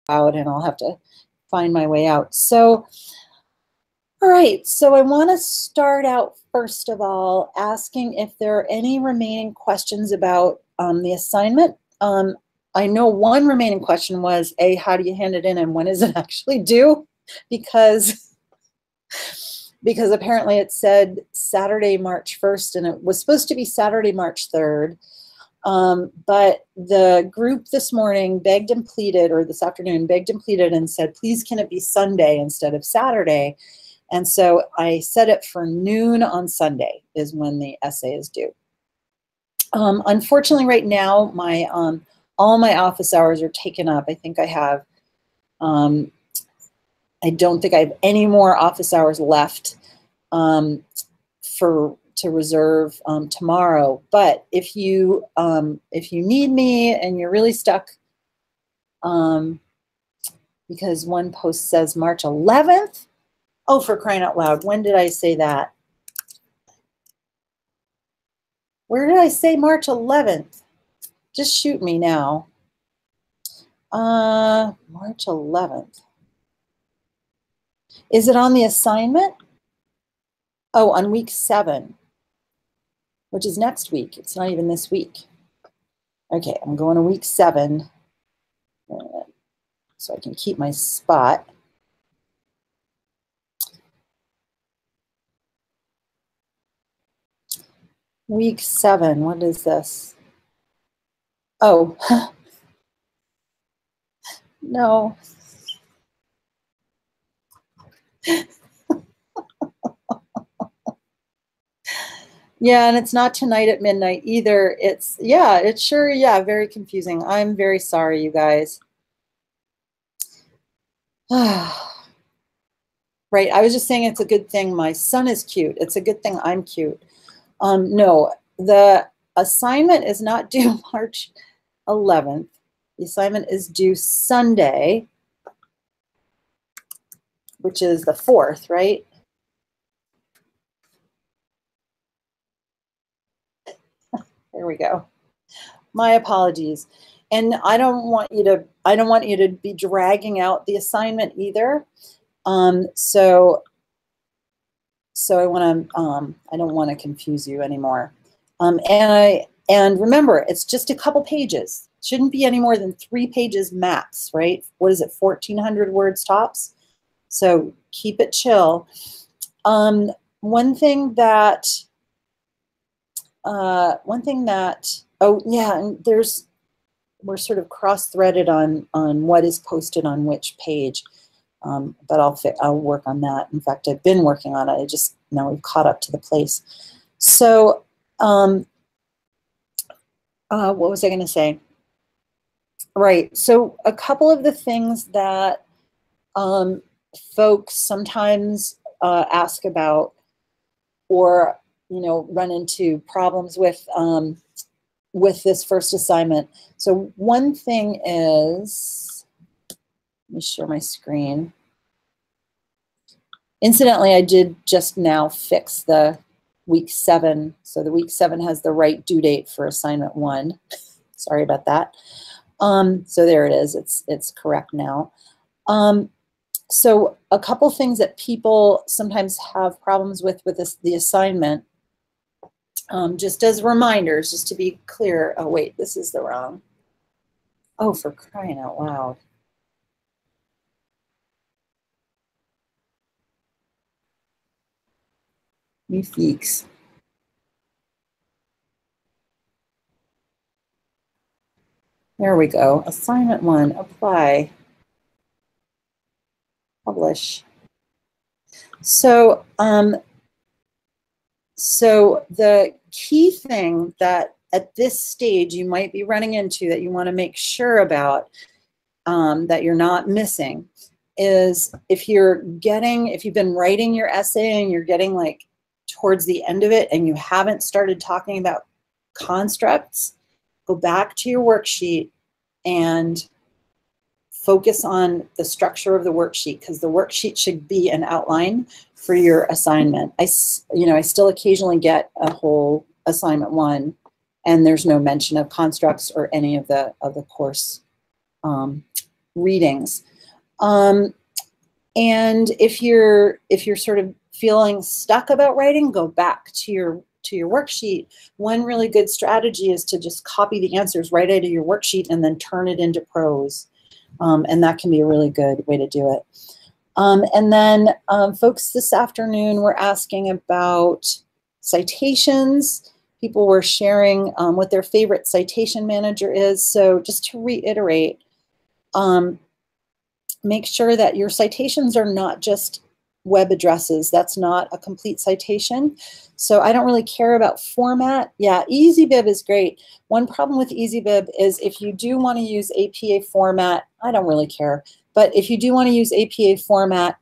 out and I'll have to find my way out. So, all right, so I want to start out first of all asking if there are any remaining questions about the assignment. I know one remaining question was, A, how do you hand it in and when is it actually due? Because apparently it said Saturday, March 1st, and it was supposed to be Saturday, March 3rd. But the group this morning begged and pleaded, or this afternoon begged and pleaded and said, please can it be Sunday instead of Saturday? And so I set it for noon on Sunday is when the essay is due. Unfortunately, right now, my all my office hours are taken up. I think I have, I don't think I have any more office hours left to reserve tomorrow. But if you need me and you're really stuck, because one post says March 11th. Oh, for crying out loud! When did I say that? Where did I say March 11th? Just shoot me now. March 11th. Is it on the assignment? Oh, on week 7, which is next week. It's not even this week. Okay, I'm going to week 7 so I can keep my spot. Week 7, what is this? Oh, no. Yeah, and it's not tonight at midnight either. It's, yeah, it's sure, yeah, very confusing. I'm very sorry, you guys. Right, I was just saying it's a good thing my son is cute. It's a good thing I'm cute. No, the assignment is not due March 11th. The assignment is due Sunday, which is the 4th, right? There we go. My apologies. And I don't want you to be dragging out the assignment either. So I don't want to confuse you anymore. And remember, it's just a couple pages. It shouldn't be any more than 3 pages max, right? What is it, 1,400 words tops? So keep it chill. One thing that, oh yeah, and we're sort of cross-threaded on what is posted on which page, but I'll work on that. In fact, I've been working on it. Now we've caught up to the place. So what was I going to say? Right. So a couple of the things that folks sometimes ask about, or run into problems with this first assignment. So one thing is, let me share my screen. Incidentally, I did just now fix the week 7. So the week 7 has the right due date for assignment 1. Sorry about that. So there it is. It's correct now. So a couple things that people sometimes have problems with the assignment, just as reminders, just to be clear. Oh, wait, this is the wrong. Oh, for crying out loud. You feeks. There we go. Assignment 1, apply. Publish. So, so the key thing that at this stage you might be running into that you want to make sure about, that you're not missing, is if you've been writing your essay and you're getting like towards the end of it and you haven't started talking about constructs, go back to your worksheet and focus on the structure of the worksheet, because the worksheet should be an outline for your assignment. I still occasionally get a whole assignment 1 and there's no mention of constructs or any of the course readings. And if you're sort of feeling stuck about writing, go back to your worksheet. One really good strategy is to just copy the answers right out of your worksheet and then turn it into prose. And that can be a really good way to do it. And then folks this afternoon were asking about citations. People were sharing what their favorite citation manager is. So just to reiterate, make sure that your citations are not just web addresses. That's not a complete citation. So I don't really care about format. Yeah, EasyBib is great. One problem with EasyBib is if you do want to use APA format, I don't really care. But if you do want to use APA format,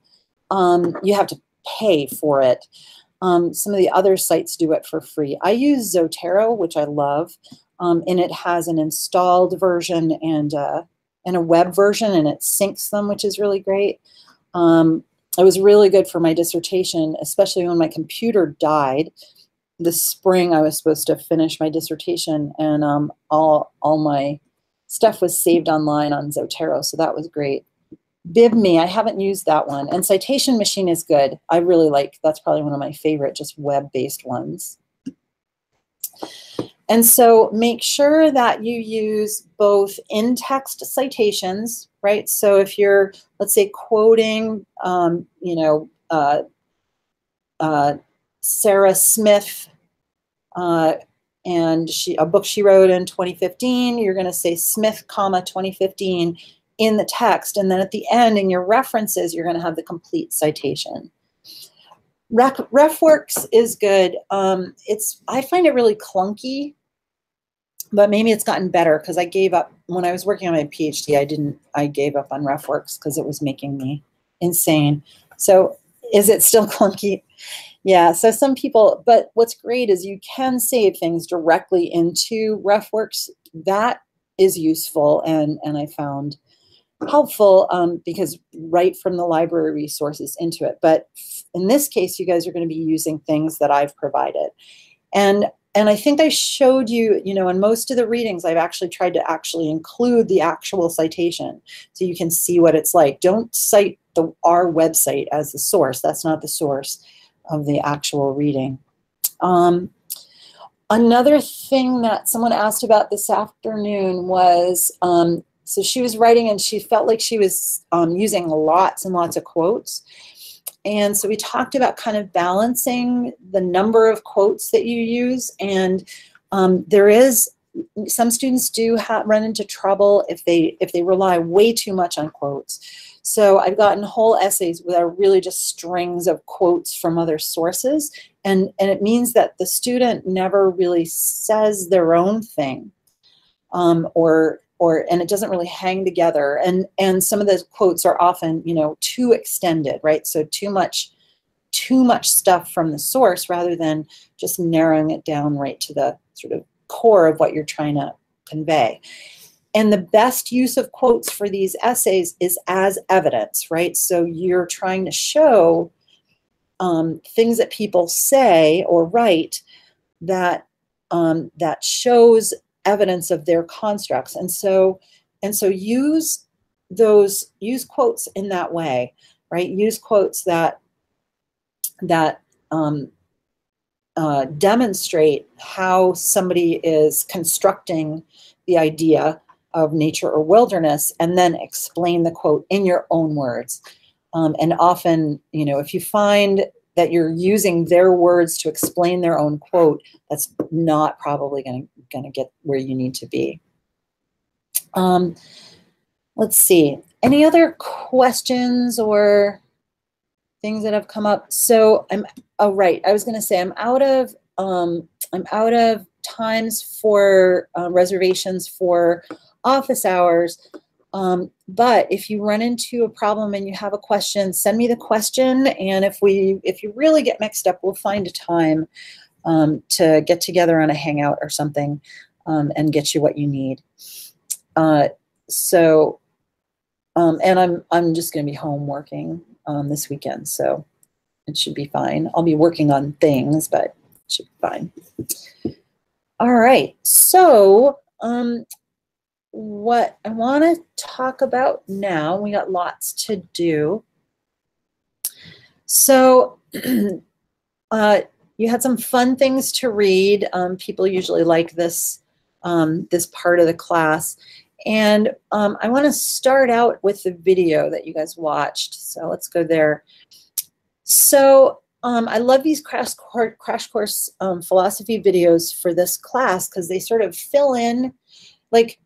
you have to pay for it. Some of the other sites do it for free. I use Zotero, which I love, and it has an installed version and a web version, and it syncs them, which is really great. It was really good for my dissertation, especially when my computer died. This spring, I was supposed to finish my dissertation, and all my stuff was saved online on Zotero, so that was great. BibMe, I haven't used that one. And Citation Machine is good. I really like, that's probably one of my favorite just web-based ones. And so make sure that you use both in-text citations, right? So if you're, let's say, quoting, Sarah Smith, and a book she wrote in 2015, you're going to say Smith, 2015 in the text, and then at the end in your references, you're going to have the complete citation. RefWorks is good. I find it really clunky, but maybe it's gotten better because I gave up when I was working on my PhD. I gave up on RefWorks because it was making me insane. So is it still clunky? Yeah, so some people, but what's great is you can save things directly into RefWorks. That is useful, and I found helpful because right from the library resources into it. But in this case, you guys are going to be using things that I've provided. And I think I showed you, in most of the readings, I've actually tried to include the actual citation so you can see what it's like. Don't cite our website as the source. That's not the source of the actual reading. Another thing that someone asked about this afternoon was, so she was writing and she felt like she was using lots and lots of quotes. And so we talked about kind of balancing the number of quotes that you use. And some students do run into trouble if they rely way too much on quotes. So I've gotten whole essays that are really just strings of quotes from other sources. And it means that the student never really says their own thing, and it doesn't really hang together. And some of the quotes are often, too extended, right? So too much stuff from the source rather than just narrowing it down right to the sort of core of what you're trying to convey. And the best use of quotes for these essays is as evidence, right? So you're trying to show things that people say or write that shows evidence of their constructs. And so use quotes in that way, right? Use quotes that demonstrate how somebody is constructing the idea of nature or wilderness, and then explain the quote in your own words. And often, if you find that you're using their words to explain their own quote, that's not probably going to get where you need to be. Let's see. Any other questions or things that have come up? So right. I was going to say I'm out of times for reservations for office hours. But if you run into a problem and you have a question, send me the question. And if you really get mixed up, we'll find a time to get together on a hangout or something and get you what you need. And I'm just going to be home working this weekend, so it should be fine. I'll be working on things, but it should be fine. All right, so what I want to talk about now, we got lots to do. So you had some fun things to read. People usually like this, this part of the class. And I want to start out with the video that you guys watched. So let's go there. So I love these crash course philosophy videos for this class because they sort of fill in, like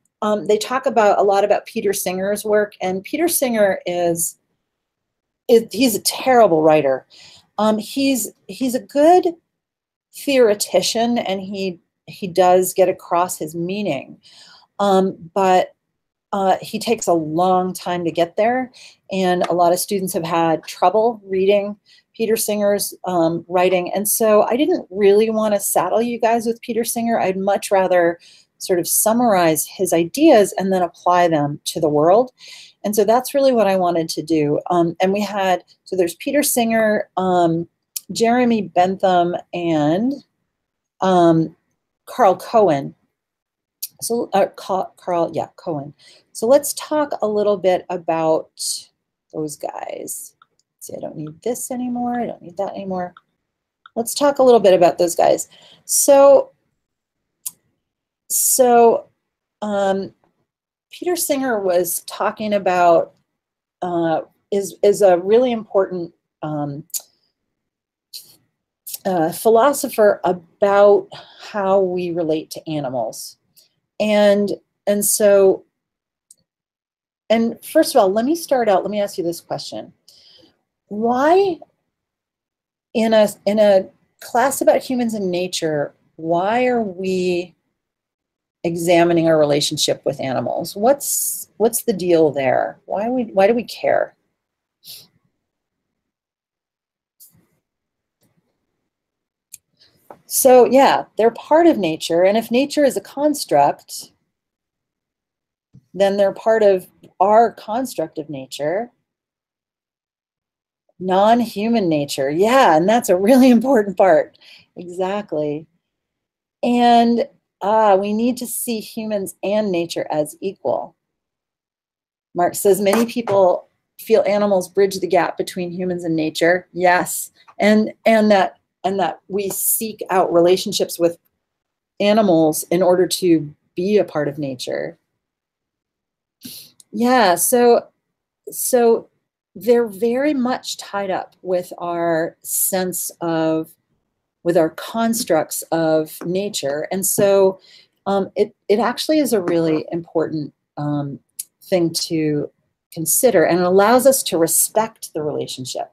they talk about a lot about Peter Singer's work, and Peter Singer he's a terrible writer. He's a good theoretician, and he does get across his meaning, but he takes a long time to get there, and a lot of students have had trouble reading Peter Singer's writing. And so I didn't really want to saddle you guys with Peter Singer. I'd much rather sort of summarize his ideas and then apply them to the world. And so that's really what I wanted to do. And we had, so there's Peter Singer, Jeremy Bentham, and Carl Cohen. So Cohen. So let's talk a little bit about those guys. Let's see, I don't need this anymore. I don't need that anymore. Let's talk a little bit about those guys. So Peter Singer was talking about is a really important philosopher about how we relate to animals. And first of all, let me ask you this question. Why, in a class about humans and nature, why are we examining our relationship with animals? What's the deal there? Why do we care? So yeah, they're part of nature, and if nature is a construct, then they're part of our construct of nature. Non-human nature, yeah, and that's a really important part. Exactly. And we need to see humans and nature as equal. Mark says many people feel animals bridge the gap between humans and nature. Yes, and that we seek out relationships with animals in order to be a part of nature. Yeah, so they're very much tied up with our sense of, with our constructs of nature. And so it actually is a really important thing to consider, and it allows us to respect the relationship.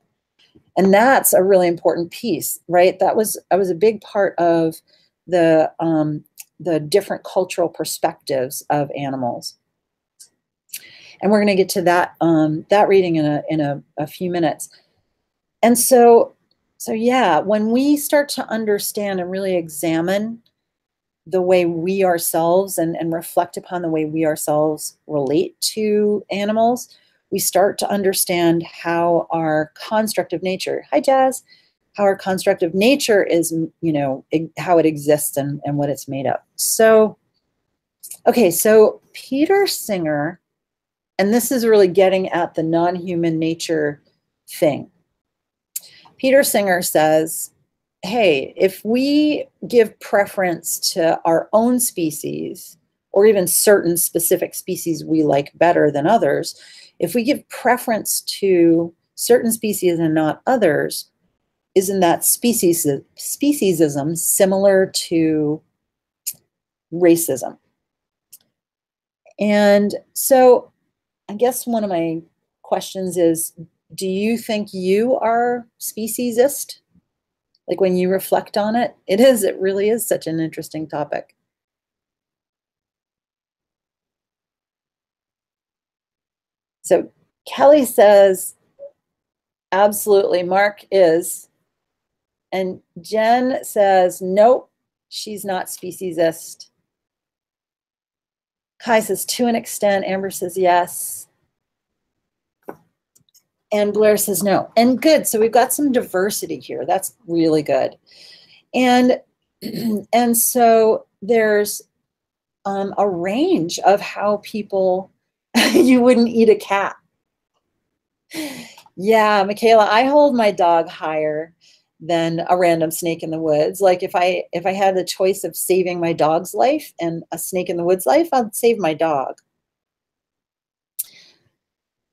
And that's a really important piece, right? That was a big part of the different cultural perspectives of animals. And we're going to get to that that reading in a few minutes. And so yeah, when we start to understand and really examine the way we ourselves and reflect upon the way we ourselves relate to animals, we start to understand how our construct of nature, hi Jazz, how our construct of nature is, you know, how it exists and what it's made of. So, okay, so Peter Singer, and this is really getting at the non-human nature thing. Peter Singer says, hey, if we give preference to our own species, or even certain specific species we like better than others, if we give preference to certain species and not others, isn't that speciesism similar to racism? And so I guess one of my questions is, do you think you are speciesist? Like when you reflect on it, it really is such an interesting topic. So Kelly says, absolutely, Mark is. And Jen says, nope, she's not speciesist. Kai says, to an extent. Amber says, yes. And Blair says, no. And good, so we've got some diversity here. That's really good. And so there's a range of how people, you wouldn't eat a cat. Yeah, Michaela, I hold my dog higher than a random snake in the woods. Like if I had the choice of saving my dog's life and a snake in the woods life, I'd save my dog.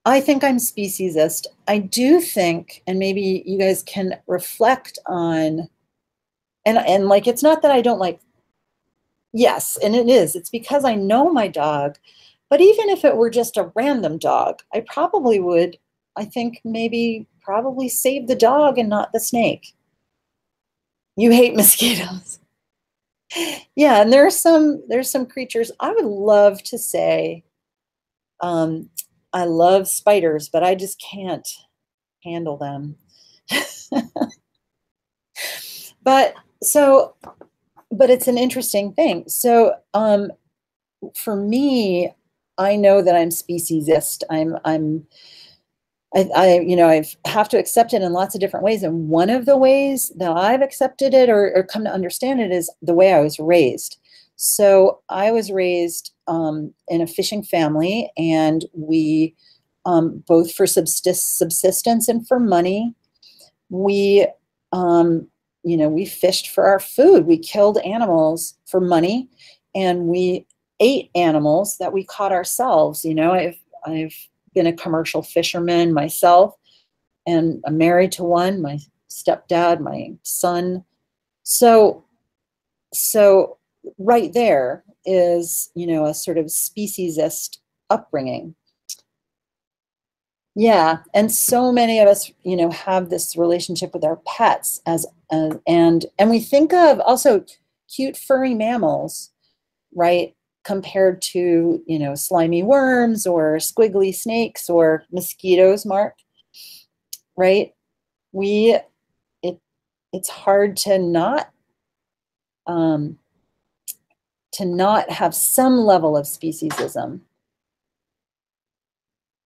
I think I'm speciesist. I do think, and maybe you guys can reflect on, and like, it's not that I don't like, yes, and it is. It's because I know my dog. But even if it were just a random dog, I probably would, I think maybe probably save the dog and not the snake. You hate mosquitoes. Yeah, and there's some creatures I would love to say, I love spiders, but I just can't handle them. But it's an interesting thing. So for me, I know that I'm speciesist. I have to accept it in lots of different ways. And one of the ways that I've accepted it or come to understand it is the way I was raised. So I was raised in a fishing family, and we both for subsistence and for money, we we fished for our food. We killed animals for money, and we ate animals that we caught ourselves. I've been a commercial fisherman myself, and I'm married to one, my stepdad, my son. So right there is, a sort of speciesist upbringing. Yeah, and so many of us, have this relationship with our pets and we think of also cute furry mammals, right? Compared to, slimy worms or squiggly snakes or mosquitoes, Mark, right? It's hard to not have some level of speciesism.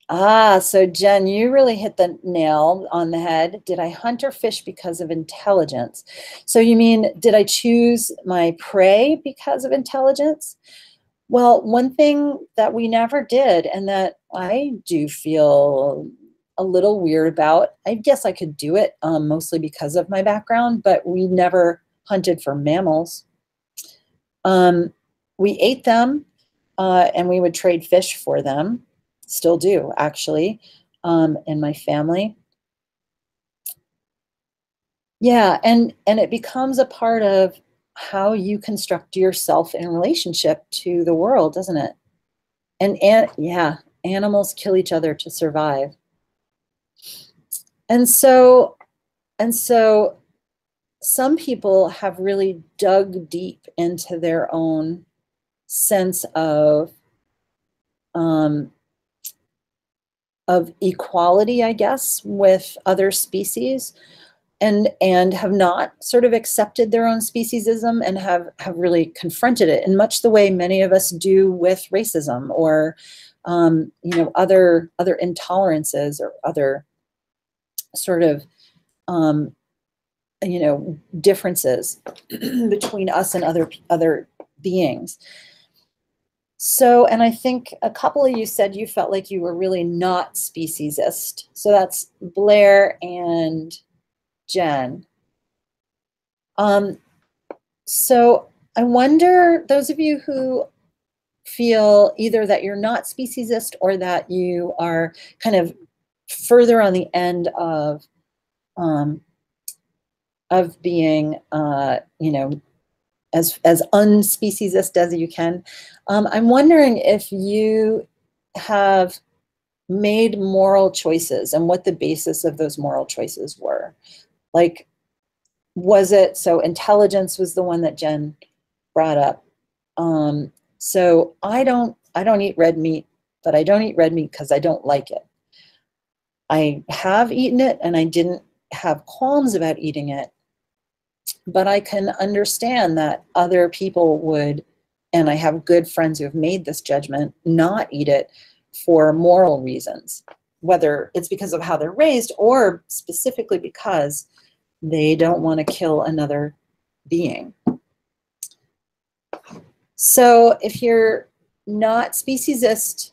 Ah, so Jen, you really hit the nail on the head. Did I hunt or fish because of intelligence? So you mean, did I choose my prey because of intelligence? Well, one thing that we never did, and that I do feel a little weird about, I guess I could do it mostly because of my background, but we never hunted for mammals. We ate them and we would trade fish for them. Still do, actually, in my family. Yeah, and it becomes a part of how you construct yourself in relationship to the world, doesn't it? And yeah, animals kill each other to survive. And so some people have really dug deep into their own sense of equality, I guess, with other species, and have not sort of accepted their own speciesism and have really confronted it in much the way many of us do with racism or other intolerances or other sort of differences between us and other beings. So, and I think a couple of you said you felt like you were really not speciesist. So that's Blair and Jen. So I wonder, those of you who feel either that you're not speciesist or that you are kind of further on the end of being, as unspeciesist as you can. I'm wondering if you have made moral choices and what the basis of those moral choices were. Like, was it, so intelligence was the one that Jen brought up. So I don't eat red meat, but I don't eat red meat because I don't like it. I have eaten it and I didn't have qualms about eating it, but I can understand that other people would, and I have good friends who have made this judgment, not eat it for moral reasons, whether it's because of how they're raised or specifically because they don't want to kill another being. So if you're not speciesist,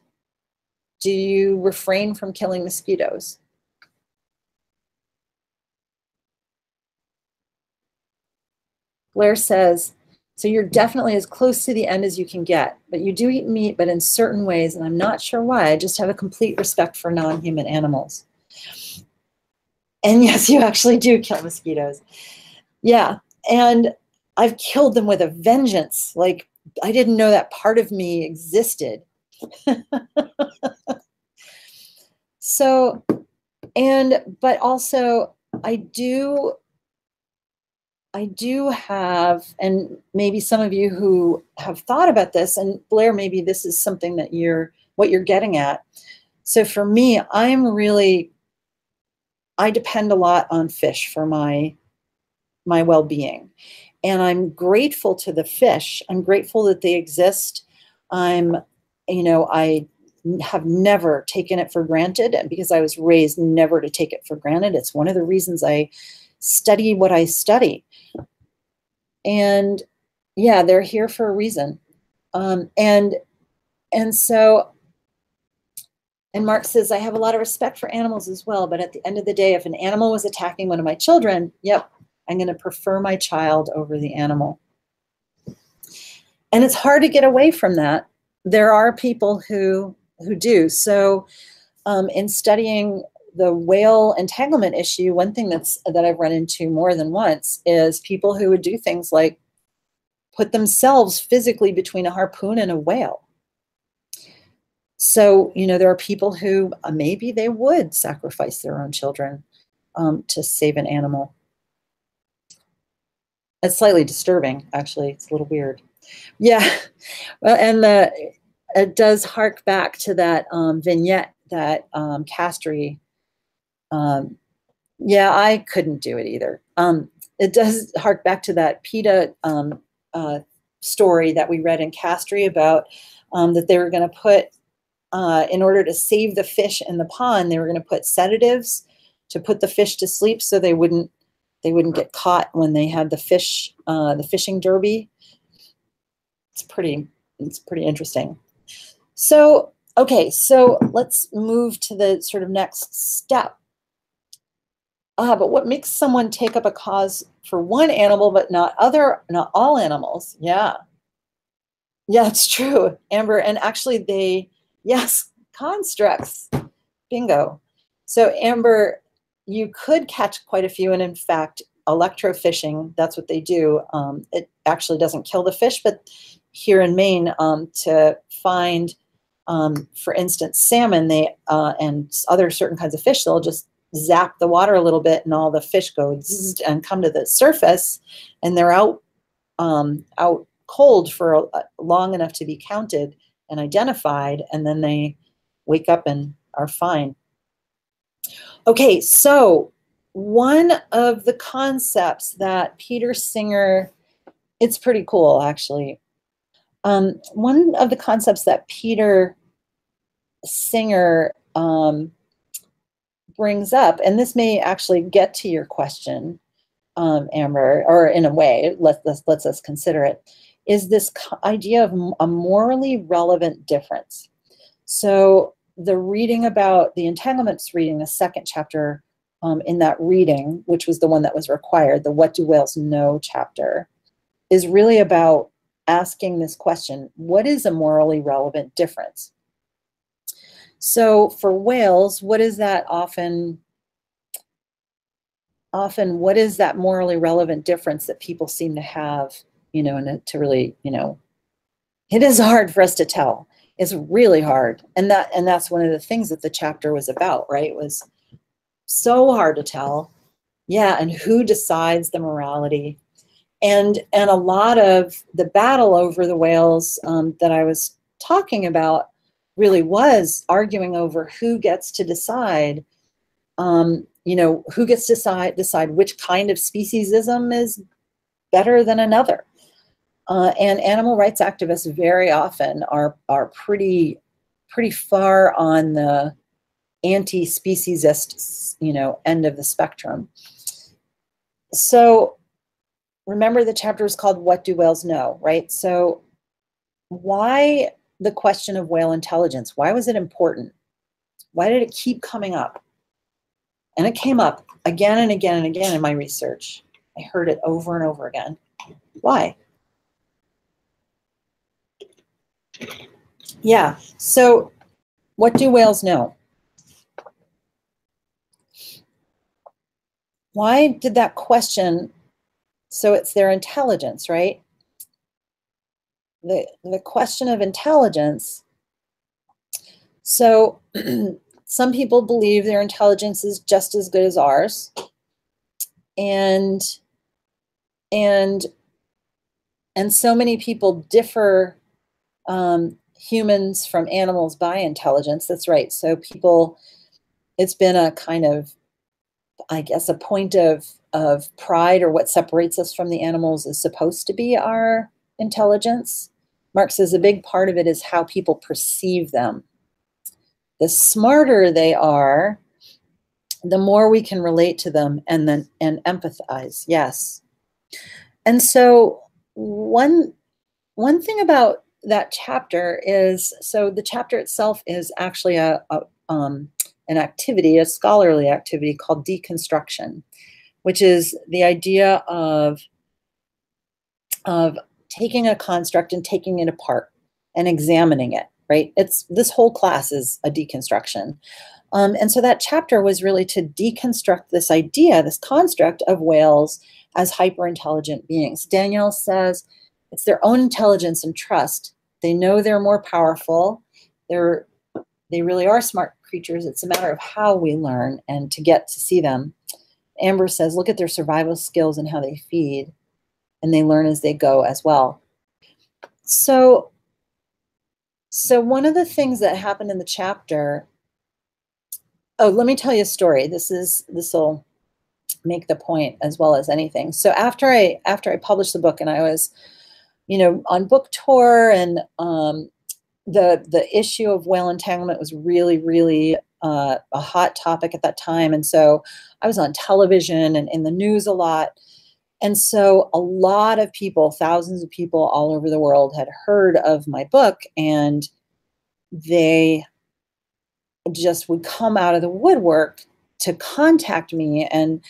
do you refrain from killing mosquitoes? Blair says, so you're definitely as close to the end as you can get, but you do eat meat, but in certain ways, and I'm not sure why. I just have a complete respect for non-human animals. And yes, you actually do kill mosquitoes. Yeah, and I've killed them with a vengeance. Like, I didn't know that part of me existed. So, but also I do have, and maybe some of you who have thought about this, and Blair, maybe this is something that what you're getting at. So for me, I depend a lot on fish for my well-being. And I'm grateful to the fish. I'm grateful that they exist. I have never taken it for granted, and because I was raised never to take it for granted. It's one of the reasons I study what I study. And yeah, they're here for a reason. And so, and Mark says, I have a lot of respect for animals as well, but at the end of the day, if an animal was attacking one of my children, yep, I'm going to prefer my child over the animal. And it's hard to get away from that. There are people who do. So in studying the whale entanglement issue, one thing that I've run into more than once is people who would do things like put themselves physically between a harpoon and a whale. So, there are people who maybe they would sacrifice their own children to save an animal. It's slightly disturbing, actually. It's a little weird. Yeah. Well, and it does hark back to that vignette that Castry. Yeah, I couldn't do it either. It does hark back to that PETA story that we read in Castry about that they were going to put, in order to save the fish in the pond, they were going to put sedatives to put the fish to sleep so they wouldn't get caught when they had the fishing derby. It's pretty interesting. So, okay, so let's move to the sort of next step. But what makes someone take up a cause for one animal but not all animals? Yeah. Yeah, it's true, Amber. And actually yes, constructs. Bingo. So Amber, you could catch quite a few, and in fact, electrofishing, that's what they do. It actually doesn't kill the fish, but here in Maine, to find, for instance, salmon, and other certain kinds of fish, they'll just zap the water a little bit, and all the fish go zzz and come to the surface, and they're out cold for long enough to be counted and identified, and then they wake up and are fine. Okay, so one of the concepts that Peter Singer, it's pretty cool actually. One of the concepts that Peter Singer brings up, and this may actually get to your question, Amber, or in a way, let's us consider it, is this idea of a morally relevant difference. So the reading about the entanglements reading, the second chapter in that reading, which was the one that was required, the What Do Whales Know chapter, is really about asking this question: what is a morally relevant difference? So for whales, what is that often what is that morally relevant difference that people seem to have, and to really, it is hard for us to tell. It's really hard. And that's one of the things that the chapter was about, right? It was so hard to tell. Yeah, and who decides the morality? And a lot of the battle over the whales that I was talking about really was arguing over who gets to decide, who gets to decide which kind of speciesism is better than another. And animal rights activists very often are pretty far on the anti-speciesist, end of the spectrum. So remember, the chapter is called "What Do Whales Know?" right? So why the question of whale intelligence? Why was it important? Why did it keep coming up? And it came up again and again and again in my research. I heard it over and over again. Why? Yeah, so what do whales know? Why did that question, so it's their intelligence, right? The question of intelligence. So some people believe their intelligence is just as good as ours. And so many people differ, humans from animals by intelligence. That's right. So people, it's been a kind of, I guess, a point of pride, or what separates us from the animals is supposed to be our intelligence. Mark says a big part of it is how people perceive them. The smarter they are, the more we can relate to them and empathize. Yes. And so one thing about that chapter is, so the chapter itself is actually an activity, a scholarly activity called deconstruction, which is the idea of taking a construct and taking it apart and examining it, right? This whole class is a deconstruction. And so that chapter was really to deconstruct this idea, this construct of whales as hyper-intelligent beings. Danielle says it's their own intelligence and trust. They know they're more powerful. They really are smart creatures. It's a matter of how we learn and to get to see them. Amber says, look at their survival skills and how they feed, and they learn as they go as well. So one of the things that happened in the chapter, oh, let me tell you a story. This will make the point as well as anything. So after I published the book, and I was, on book tour, and the issue of whale entanglement was really, really a hot topic at that time. And so I was on television and in the news a lot. And so a lot of people, thousands of people all over the world, had heard of my book, and they just would come out of the woodwork to contact me. And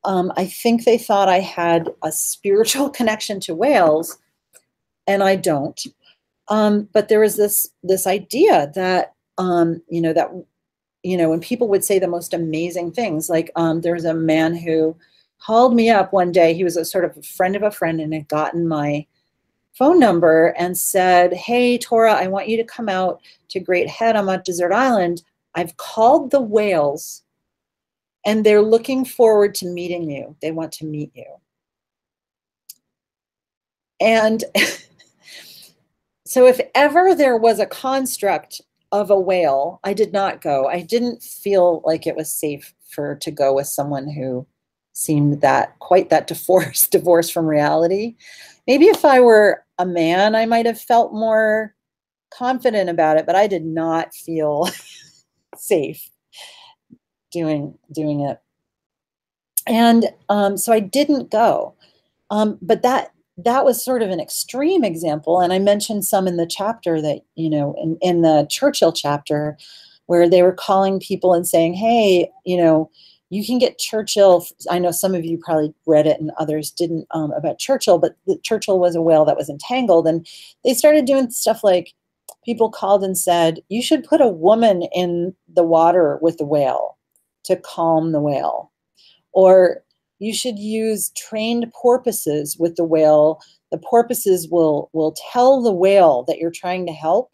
I think they thought I had a spiritual connection to whales, and I don't. But there was this idea that, when people would say the most amazing things, like there was a man who called me up one day. He was a sort of a friend of a friend and had gotten my phone number and said, hey, Tora, I want you to come out to Great Head on a desert island. I've called the whales, and they're looking forward to meeting you. They want to meet you. And so if ever there was a construct of a whale, I did not go. I didn't feel like it was safe to go with someone who seemed quite that divorced from reality. Maybe if I were a man, I might have felt more confident about it, but I did not feel safe doing it. And so I didn't go. But that was sort of an extreme example. And I mentioned some in the chapter that, in the Churchill chapter, where they were calling people and saying, hey, you can get Churchill. I know some of you probably read it and others didn't, about Churchill, but Churchill was a whale that was entangled. And they started doing stuff like, people called and said, you should put a woman in the water with the whale to calm the whale. Or you should use trained porpoises with the whale. The porpoises will tell the whale that you're trying to help.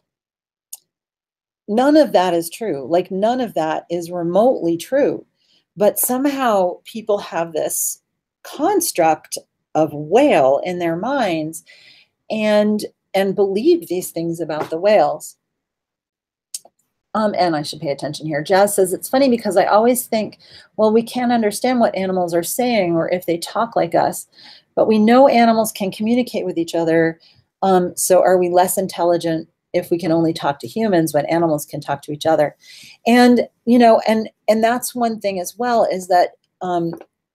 None of that is true. Like, none of that is remotely true. But somehow people have this construct of whale in their minds and believe these things about the whales. And I should pay attention here. Jazz says, it's funny because I always think, well, we can't understand what animals are saying or if they talk like us, but we know animals can communicate with each other. So are we less intelligent if we can only talk to humans when animals can talk to each other? And, and that's one thing as well, is that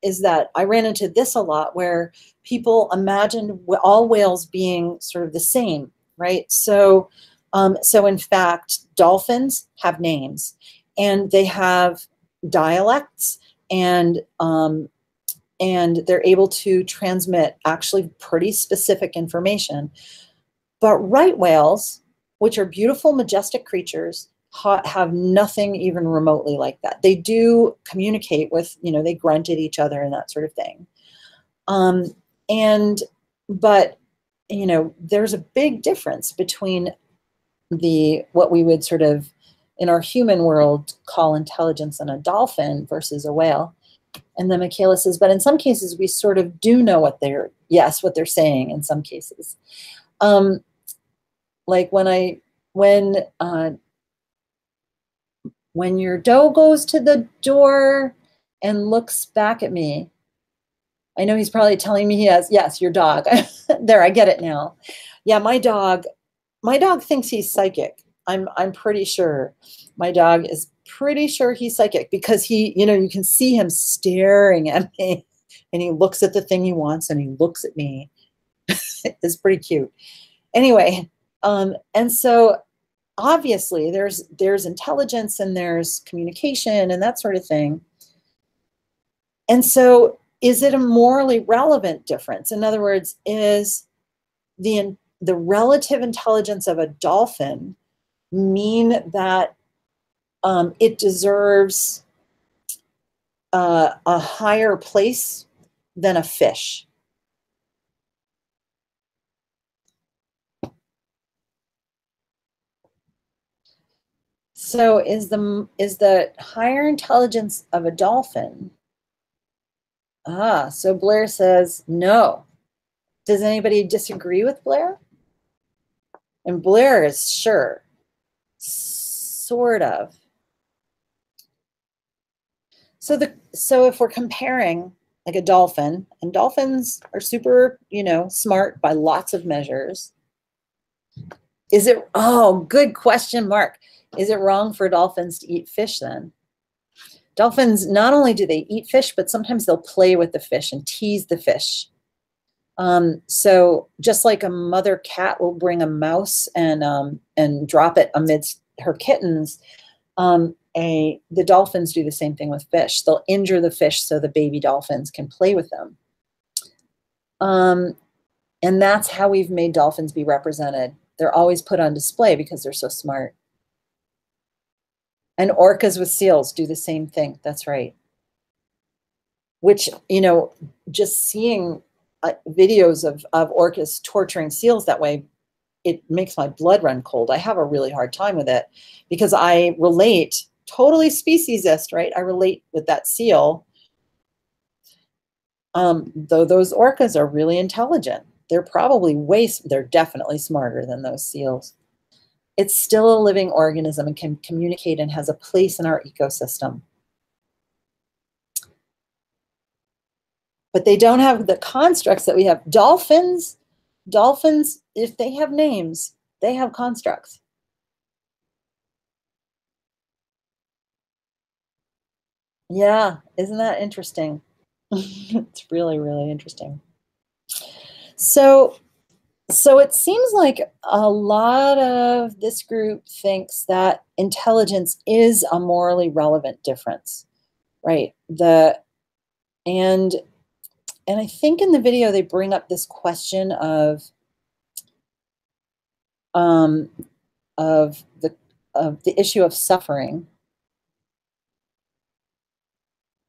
I ran into this a lot, where people imagined all whales being sort of the same, right? So, so in fact, dolphins have names, and they have dialects, and they're able to transmit actually pretty specific information. But right whales, which are beautiful, majestic creatures, have nothing even remotely like that. They do communicate with, they grunt at each other and that sort of thing. But there's a big difference between what we would sort of in our human world call intelligence in a dolphin versus a whale. And then Michaela says, but in some cases we sort of do know what they're saying in some cases. Like when your doe goes to the door and looks back at me, I know he's probably telling me yes, your dog. There, I get it now. Yeah, my dog thinks he's psychic. I'm pretty sure. My dog is pretty sure he's psychic, because you can see him staring at me, and he looks at the thing he wants and he looks at me. It's pretty cute. Anyway, and so obviously there's intelligence and there's communication and that sort of thing. And so is it a morally relevant difference? In other words, is the relative intelligence of a dolphin mean that it deserves a higher place than a fish? So is the higher intelligence of a dolphin? So Blair says no. Does anybody disagree with Blair? And Blair is sure. Sort of. So if we're comparing like a dolphin, and dolphins are super, smart by lots of measures. Good question, Mark. Is it wrong for dolphins to eat fish then? Dolphins, not only do they eat fish, but sometimes they'll play with the fish and tease the fish. So just like a mother cat will bring a mouse and drop it amidst her kittens, the dolphins do the same thing with fish. They'll injure the fish so the baby dolphins can play with them. And that's how we've made dolphins be represented. They're always put on display because they're so smart. And orcas with seals do the same thing. That's right. Which, just seeing videos of orcas torturing seals that way, it makes my blood run cold. I have a really hard time with it because I relate, totally speciesist, right? I relate with that seal. Though those orcas are really intelligent. They're definitely smarter than those seals. It's still a living organism and can communicate and has a place in our ecosystem. But they don't have the constructs that we have. Dolphins, if they have names, they have constructs. Yeah, isn't that interesting? It's really, really interesting. So it seems like a lot of this group thinks that intelligence is a morally relevant difference, right? And I think in the video they bring up this question of the issue of suffering.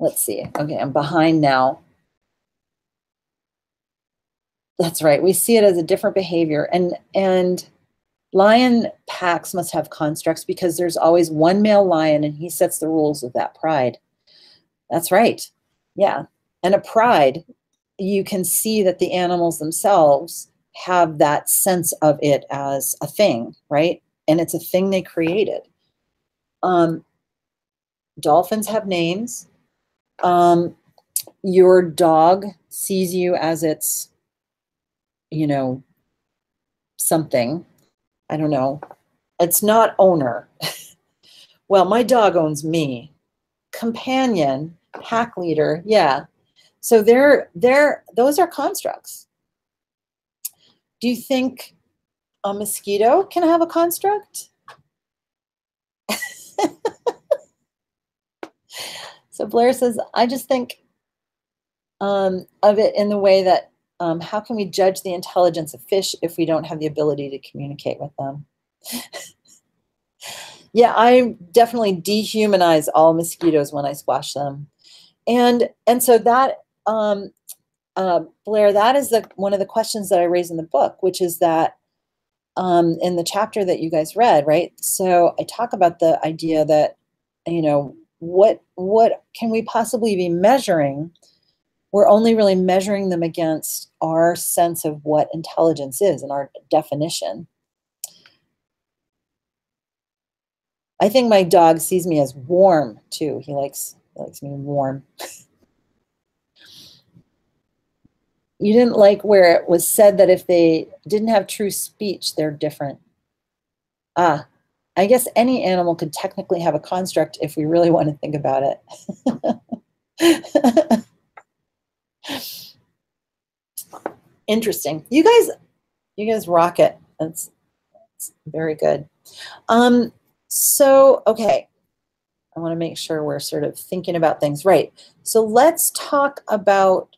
Let's see. Okay, I'm behind now. That's right. We see it as a different behavior. And lion packs must have constructs because there's always one male lion and he sets the rules of that pride. That's right. Yeah. And a pride, you can see that the animals themselves have that sense of it as a thing, right? And it's a thing they created. Dolphins have names. Your dog sees you as its, something. I don't know. It's not owner. Well, my dog owns me. Companion, pack leader, yeah. So those are constructs. Do you think a mosquito can have a construct? So Blair says, I just think of it in the way that how can we judge the intelligence of fish if we don't have the ability to communicate with them? Yeah, I definitely dehumanize all mosquitoes when I squash them. And so that, Blair, that is one of the questions that I raise in the book, which is that in the chapter that you guys read, right? So I talk about the idea that, you know, what can we possibly be measuring? We're only really measuring them against our sense of what intelligence is and our definition. I think my dog sees me as warm too. He likes me warm. You didn't like where it was said that if they didn't have true speech, they're different. Ah, I guess any animal could technically have a construct if we really want to think about it. Interesting. You guys rock it. That's very good. So, okay. I want to make sure we're sort of thinking about things right. So let's talk about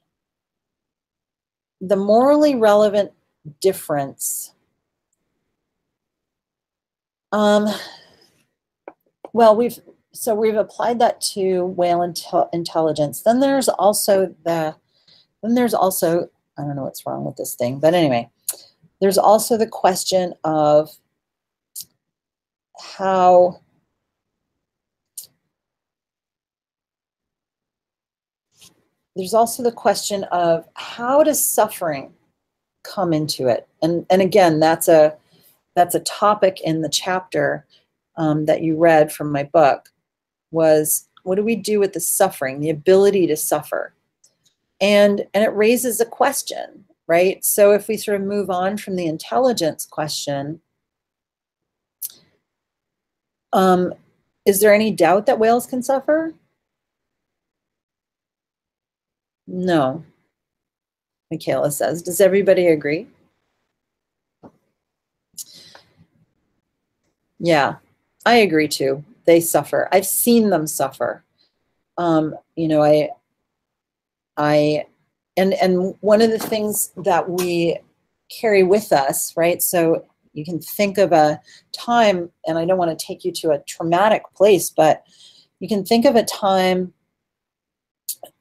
the morally relevant difference. Well, we've applied that to whale intelligence. Then there's also I don't know what's wrong with this thing, but anyway, there's also the question of how does suffering come into it? And again, that's a topic in the chapter that you read from my book, was what do we do with the suffering, the ability to suffer? And it raises a question, right? So if we sort of move on from the intelligence question, is there any doubt that whales can suffer? No, Michaela says. Does everybody agree? Yeah, I agree too. They suffer. I've seen them suffer. You know, and one of the things that we carry with us, right? So you can think of a time, and I don't want to take you to a traumatic place, but you can think of a time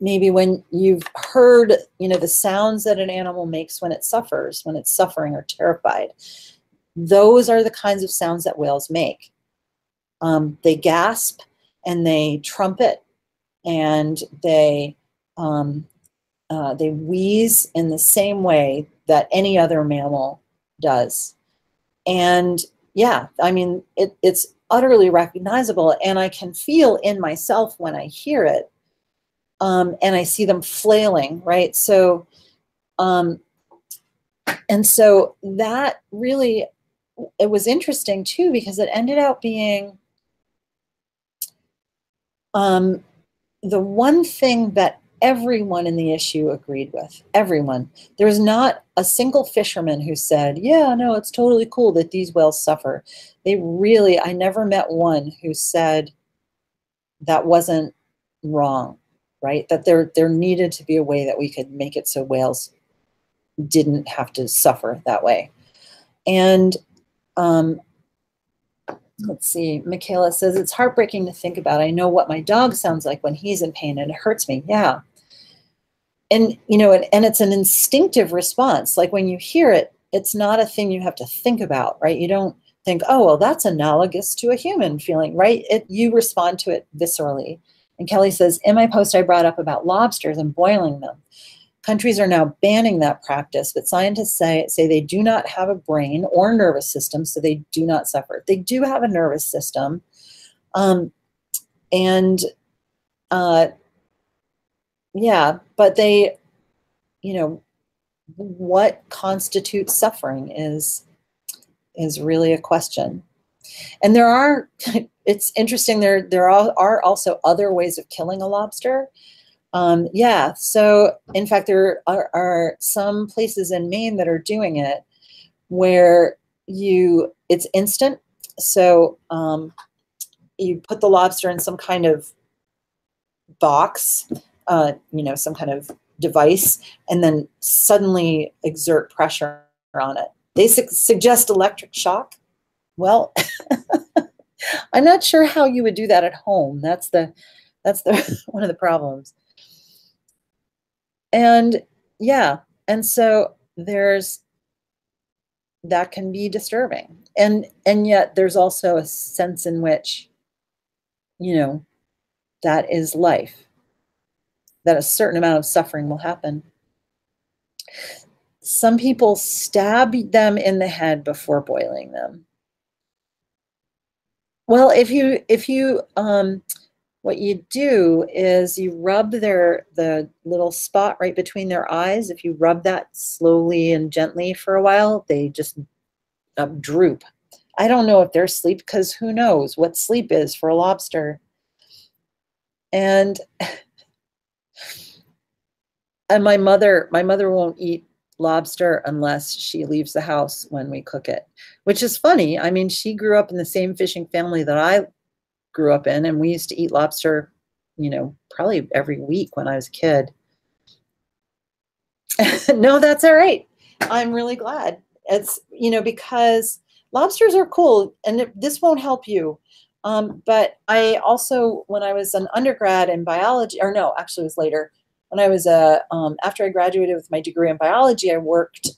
maybe when you've heard, you know, the sounds that an animal makes when it suffers, when it's suffering or terrified. Those are the kinds of sounds that whales make. They gasp and they trumpet and they wheeze in the same way that any other mammal does. And yeah, I mean, it's utterly recognizable, and I can feel in myself when I hear it, and I see them flailing, right? So, and so that really, it was interesting too, because it ended up being the one thing that everyone in the issue agreed with. Everyone. There was not a single fisherman who said, yeah, no, it's totally cool that these whales suffer. I never met one who said that wasn't wrong, right? That there needed to be a way that we could make it so whales didn't have to suffer that way. And let's see, Michaela says, it's heartbreaking to think about. I know what my dog sounds like when he's in pain, and it hurts me. Yeah. And, you know, and it's an instinctive response. Like when you hear it, it's not a thing you have to think about, right? You don't think, oh, well, that's analogous to a human feeling, right? You respond to it viscerally. And Kelly says, in my post, I brought up about lobsters and boiling them. Countries are now banning that practice, but scientists say they do not have a brain or nervous system, so they do not suffer. They do have a nervous system. Yeah, but they, you know, what constitutes suffering is really a question. And there are, it's interesting, there are also other ways of killing a lobster. Yeah, so in fact, there are some places in Maine that are doing it where it's instant. So you put the lobster in some kind of box, some kind of device, and then suddenly exert pressure on it. They suggest electric shock. Well, I'm not sure how you would do that at home. That's the one of the problems. And yeah, and so that can be disturbing. And yet there's also a sense in which, that is life, that a certain amount of suffering will happen. Some people stab them in the head before boiling them. Well, what you do is you rub the little spot right between their eyes. If you rub that slowly and gently for a while, they just droop. I don't know if they're asleep, because who knows what sleep is for a lobster. And my mother won't eat lobster unless she leaves the house when we cook it, which is funny. I mean, she grew up in the same fishing family that I grew up in, and we used to eat lobster, probably every week when I was a kid. No, that's all right. I'm really glad. It's, because lobsters are cool, and this won't help you. But I also, when I was an undergrad in biology, or no, actually it was later, when I was after I graduated with my degree in biology, I worked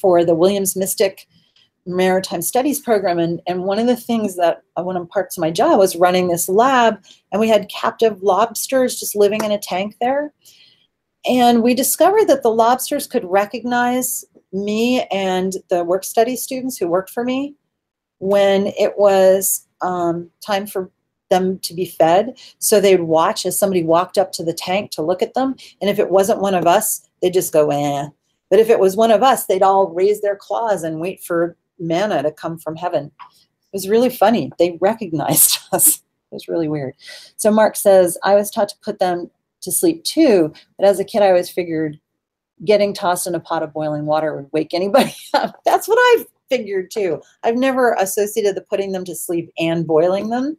for the Williams Mystic Maritime Studies program. And one of the things that one of parts of my job was running this lab, and we had captive lobsters just living in a tank there. And we discovered that the lobsters could recognize me and the work study students who worked for me when it was time for them to be fed. So they'd watch as somebody walked up to the tank to look at them. And if it wasn't one of us, they'd just go, eh. But if it was one of us, they'd all raise their claws and wait for manna to come from heaven. It was really funny. They recognized us. It was really weird. So Mark says, I was taught to put them to sleep too, but as a kid, I always figured getting tossed in a pot of boiling water would wake anybody up. That's what I figured too. I've never associated the putting them to sleep and boiling them.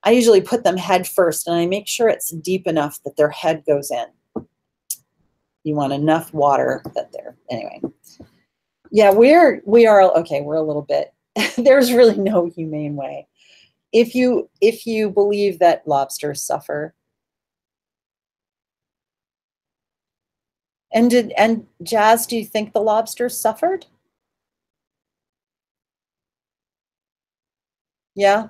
I usually put them head first, and I make sure it's deep enough that their head goes in. You want enough water that anyway. Yeah, we are okay. We're a little bit, there's really no humane way. If you believe that lobsters suffer, and Jazz, do you think the lobsters suffered? Yeah.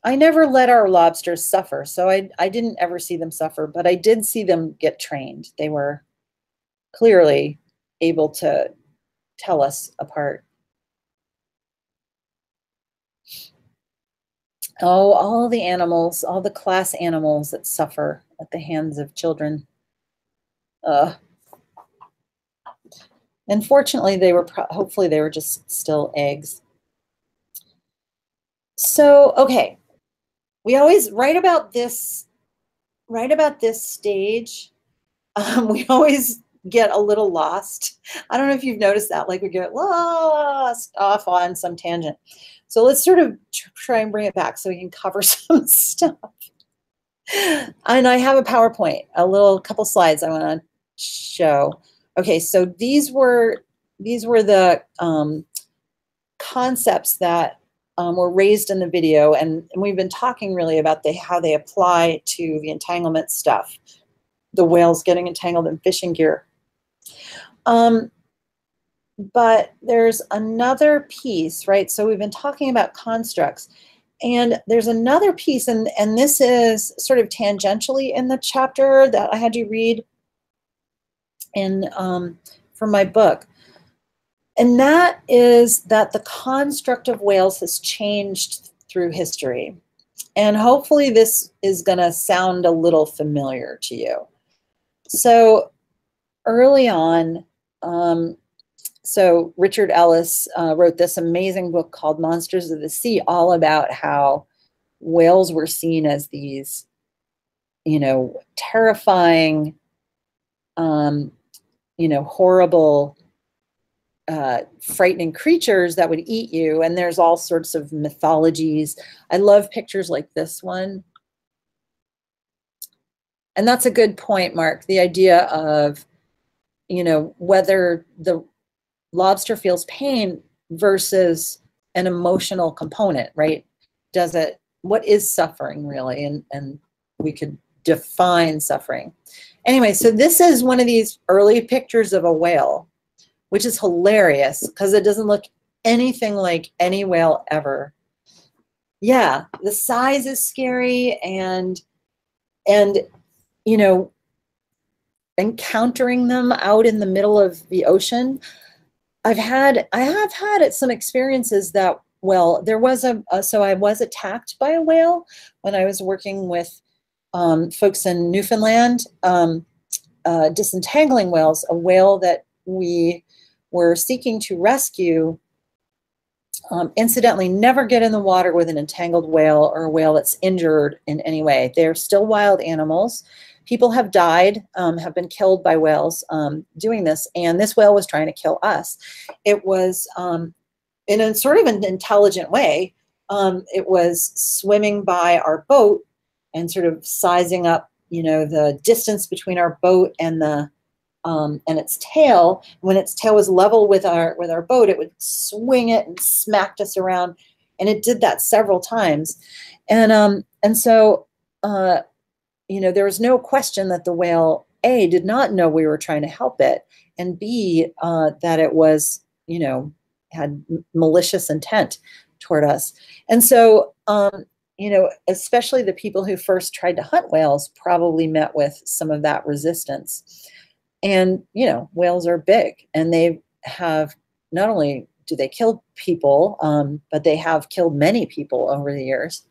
I never let our lobsters suffer, so I didn't ever see them suffer, but I did see them get trained. They were clearly able to tell us apart. Oh, all the animals, all the class animals that suffer at the hands of children. And fortunately, hopefully they were just still eggs. So, okay, we always right about this stage, we always get a little lost. I don't know if you've noticed that, like we get lost off on some tangent. So let's sort of try and bring it back so we can cover some stuff. And I have a PowerPoint, a couple slides I want to show. Okay, so these were the concepts that were raised in the video, and we've been talking really about how they apply to the entanglement stuff, the whales getting entangled in fishing gear. But there's another piece, right? So we've been talking about constructs, and there's another piece, and this is sort of tangentially in the chapter that I had you read from my book. And that is that the construct of whales has changed through history. And hopefully this is going to sound a little familiar to you. So early on, so Richard Ellis wrote this amazing book called Monsters of the Sea, all about how whales were seen as these you know, terrifying, you know, horrible, frightening creatures that would eat you. And there's all sorts of mythologies. I love pictures like this one. And that's a good point, Mark. The idea of, you know, whether the lobster feels pain versus an emotional component, right? Does it, what is suffering really? And we could define suffering. Anyway, so this is one of these early pictures of a whale, which is hilarious because it doesn't look anything like any whale ever. Yeah, the size is scary, and you know, encountering them out in the middle of the ocean, I have had some experiences that, well, there was so I was attacked by a whale when I was working with folks in Newfoundland, disentangling whales. A whale that we were seeking to rescue, incidentally, never get in the water with an entangled whale or a whale that's injured in any way. They're still wild animals. People have died, have been killed by whales doing this, and this whale was trying to kill us. It was in a sort of an intelligent way. It was swimming by our boat and sort of sizing up, you know, the distance between our boat and the and its tail. When its tail was level with our boat, it would swing it and smacked us around, and it did that several times. And so you know, there was no question that the whale, A, did not know we were trying to help it, and B, that it was, you know, had malicious intent toward us. And so, you know, especially the people who first tried to hunt whales probably met with some of that resistance. And, you know, whales are big, and they have, not only do they kill people, but they have killed many people over the years.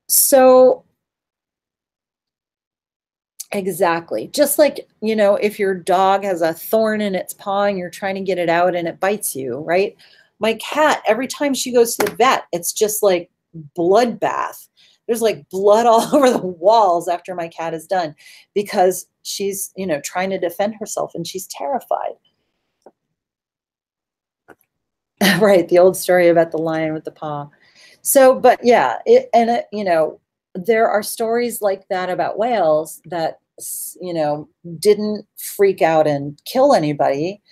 So, exactly. Just like, you know, if your dog has a thorn in its paw and you're trying to get it out and it bites you, right? My cat, every time she goes to the vet, it's just like bloodbath. There's like blood all over the walls after my cat is done because she's, you know, trying to defend herself and she's terrified. Right, the old story about the lion with the paw. So, but yeah, you know, there are stories like that about whales that, you know, didn't freak out and kill anybody.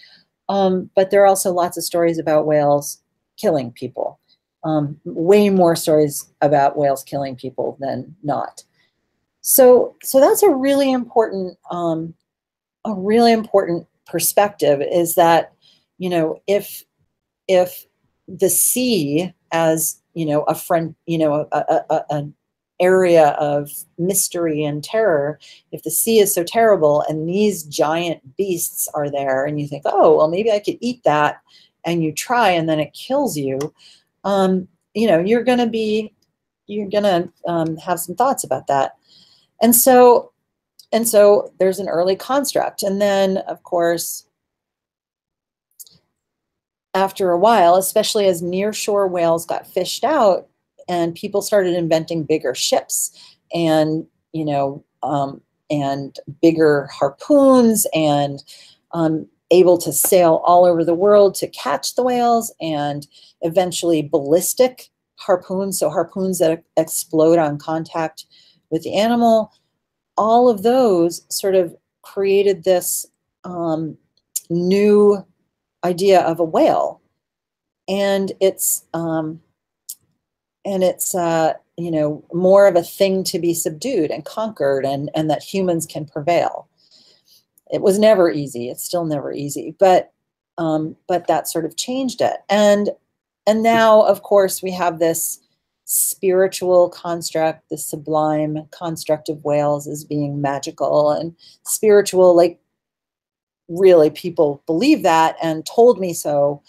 But there are also lots of stories about whales killing people. Way more stories about whales killing people than not. So that's a really important perspective, is that, you know, if the sea, as, you know, a friend, you know, an area of mystery and terror, if the sea is so terrible and these giant beasts are there and you think, oh, well, maybe I could eat that, and you try and then it kills you, you know, you're going to have some thoughts about that. And so there's an early construct. And then, of course, after a while, especially as nearshore whales got fished out and people started inventing bigger ships and, you know, and bigger harpoons, and able to sail all over the world to catch the whales, and eventually ballistic harpoons, so harpoons that explode on contact with the animal. All of those sort of created this new idea of a whale, and it's you know, more of a thing to be subdued and conquered, and that humans can prevail. It was never easy. It's still never easy, but that sort of changed it. And now, of course, we have this spiritual construct, the sublime construct of whales as being magical and spiritual. Like, really, people believe that and told me so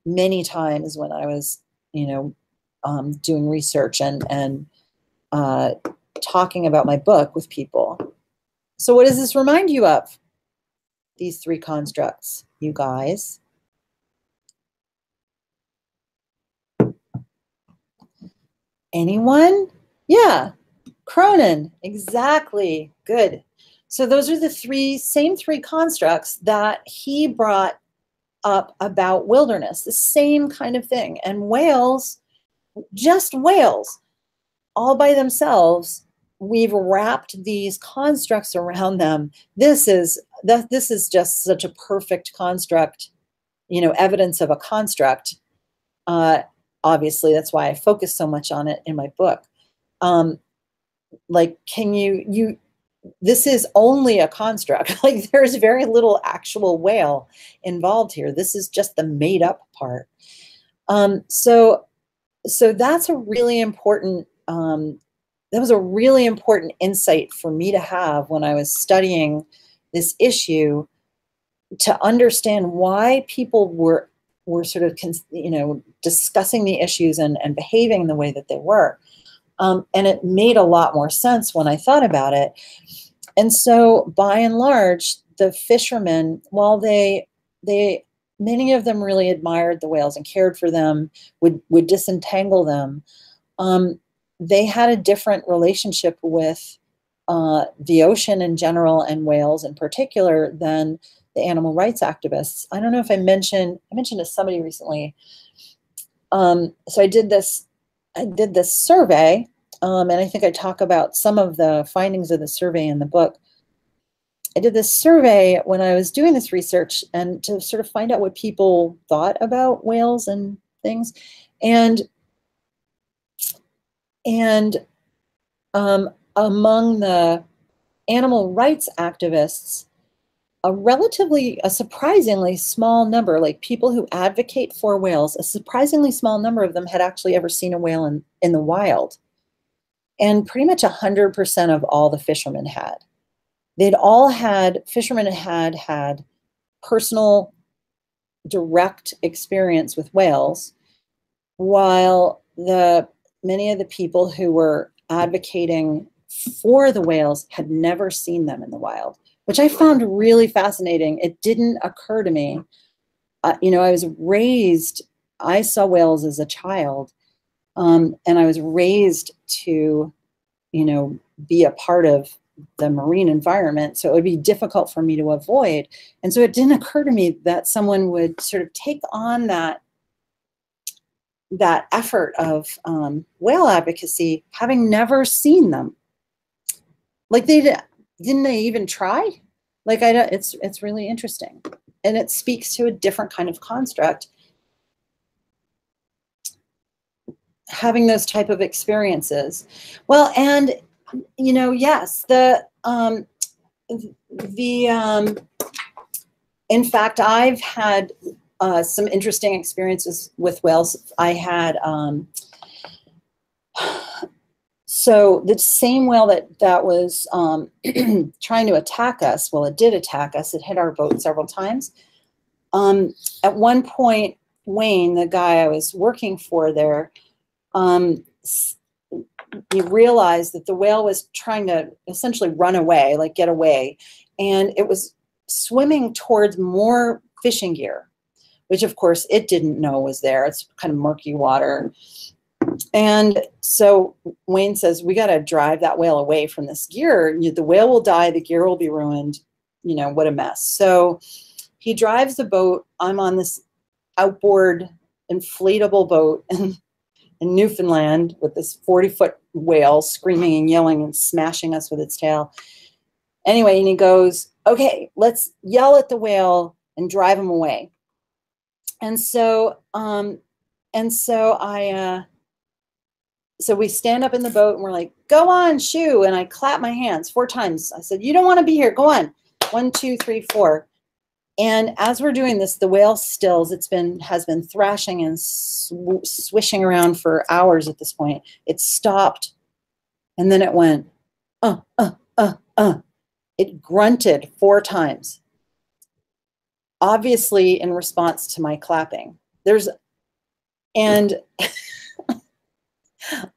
many times when I was, you know, doing research and talking about my book with people. So what does this remind you of? These three constructs, you guys. Anyone? Yeah. Cronin, exactly. Good. So those are the same three constructs that he brought up about wilderness, the same kind of thing. And whales, just whales, all by themselves, we've wrapped these constructs around them. This is just such a perfect construct, you know, evidence of a construct. Obviously, that's why I focus so much on it in my book. Like, can you this is only a construct. Like, there's very little actual whale involved here. This is just the made up part. So that's a really important, that was a really important insight for me to have when I was studying this issue, to understand why people were sort of, you know, discussing the issues and behaving the way that they were. And it made a lot more sense when I thought about it. And so by and large, the fishermen, while many of them really admired the whales and cared for them, would disentangle them, they had a different relationship with the ocean in general and whales in particular than the animal rights activists. I don't know if I mentioned to somebody recently. So I did this survey, and I think I talk about some of the findings of the survey in the book. I did this survey when I was doing this research, and to sort of find out what people thought about whales and things. And among the animal rights activists, a surprisingly small number, like people who advocate for whales, a surprisingly small number of them had actually ever seen a whale in the wild. And pretty much 100% of all the fishermen had. Fishermen had personal, direct experience with whales, while many of the people who were advocating for the whales had never seen them in the wild, which I found really fascinating. It didn't occur to me. You know, I saw whales as a child, and I was raised to, you know, be a part of the marine environment. So it would be difficult for me to avoid. And so it didn't occur to me that someone would sort of take on that effort of whale advocacy, having never seen them. Like, didn't they even try? Like, it's really interesting. And it speaks to a different kind of construct, having those type of experiences. Well, and, you know, yes, in fact, I've had some interesting experiences with whales. I had, so the same whale that was trying to attack us, well, it did attack us. It hit our boat several times. At one point, Wayne, the guy I was working for there, he realized that the whale was trying to essentially run away, like get away. And it was swimming towards more fishing gear, which of course it didn't know was there. It's kind of murky water. And so Wayne says, we got to drive that whale away from this gear. The whale will die, the gear will be ruined. You know, what a mess. So he drives the boat. I'm on this outboard inflatable boat in Newfoundland with this 40-foot whale screaming and yelling and smashing us with its tail. Anyway, and he goes, okay, let's yell at the whale and drive him away. And so, so we stand up in the boat and we're like, go on, shoo. And I clap my hands 4 times. I said, you don't want to be here. Go on. 1, 2, 3, 4. And as we're doing this, the whale stills. Has been thrashing and swishing around for hours at this point. It stopped. And then it went, It grunted 4 times, obviously in response to my clapping. And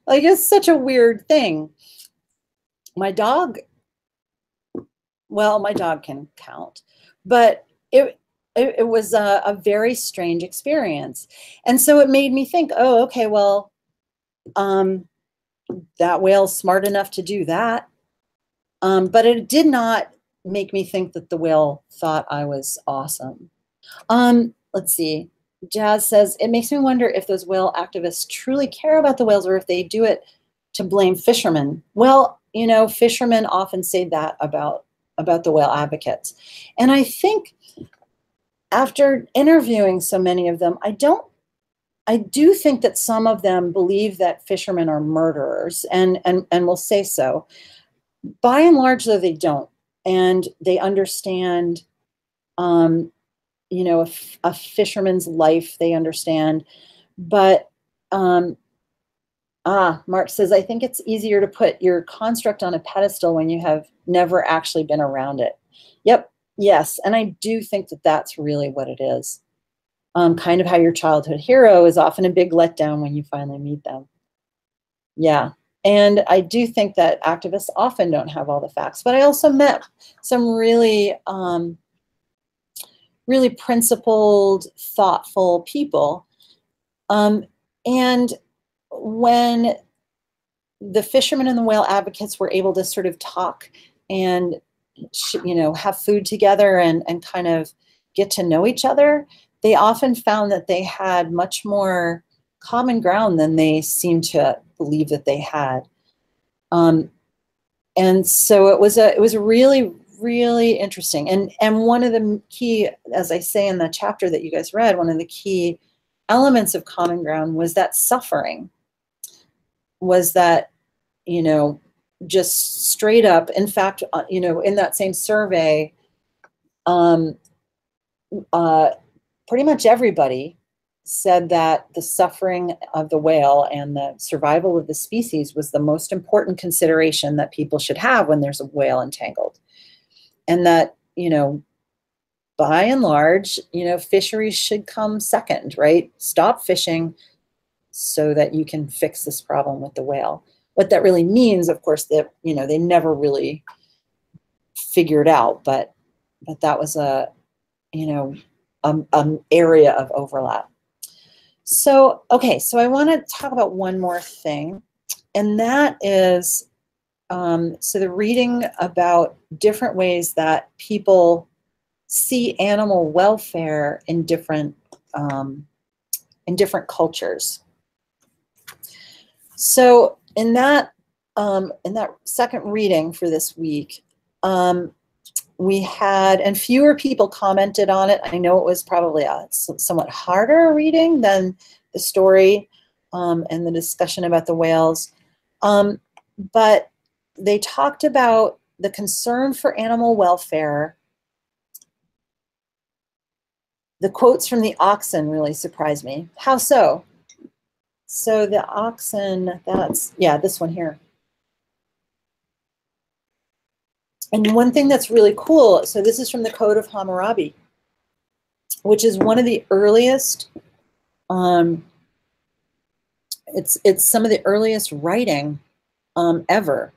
like, it's such a weird thing. My dog can count, but it was a very strange experience. And so it made me think, oh, okay, well, that whale's smart enough to do that. But it did not make me think that the whale thought I was awesome. Let's see. Jazz says, it makes me wonder if those whale activists truly care about the whales or if they do it to blame fishermen. Well, you know, fishermen often say that about the whale advocates. And I think after interviewing so many of them, I do think that some of them believe that fishermen are murderers and will say so. By and large, though, they don't. And they understand, you know, a fisherman's life, they understand. But Mark says, I think it's easier to put your construct on a pedestal when you have never actually been around it. Yep, yes. And I do think that that's really what it is. Kind of how your childhood hero is often a big letdown when you finally meet them. Yeah. And I do think that activists often don't have all the facts, but I also met some really, really principled, thoughtful people. And when the fishermen and the whale advocates were able to sort of talk and, you know, have food together and kind of get to know each other, they often found that they had much more common ground than they seemed to believe that they had. And so it was really, really interesting. And one of the key, as I say in the chapter that you guys read, one of the key elements of common ground was that suffering, was that, you know, just straight up. In fact, you know, in that same survey, pretty much everybody said that the suffering of the whale and the survival of the species was the most important consideration that people should have when there's a whale entangled. And that, you know, by and large, you know, fisheries should come second, right? Stop fishing so that you can fix this problem with the whale. What that really means, of course, that, you know, they never really figured out, but that was a, you know, area of overlap. So, okay, so I want to talk about one more thing, and that is, so the reading about different ways that people see animal welfare in different cultures. So in that second reading for this week, we had, and fewer people commented on it. I know it was probably a somewhat harder reading than the story and the discussion about the whales. But they talked about the concern for animal welfare. The quotes from the oxen really surprised me. How so? So the oxen, that's, yeah, this one here. And one thing that's really cool, so this is from the Code of Hammurabi, which is one of the earliest, it's some of the earliest writing ever,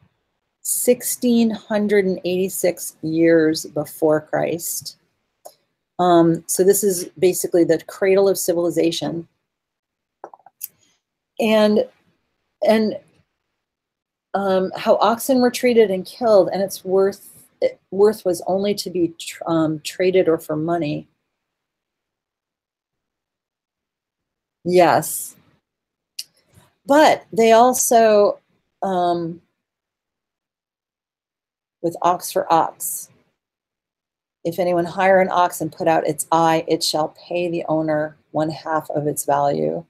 1686 years before Christ. So this is basically the cradle of civilization. And how oxen were treated and killed, and its worth was only to be traded or for money. Yes. But they also, with ox for ox, if anyone hire an ox and put out its eye, it shall pay the owner 1/2 of its value.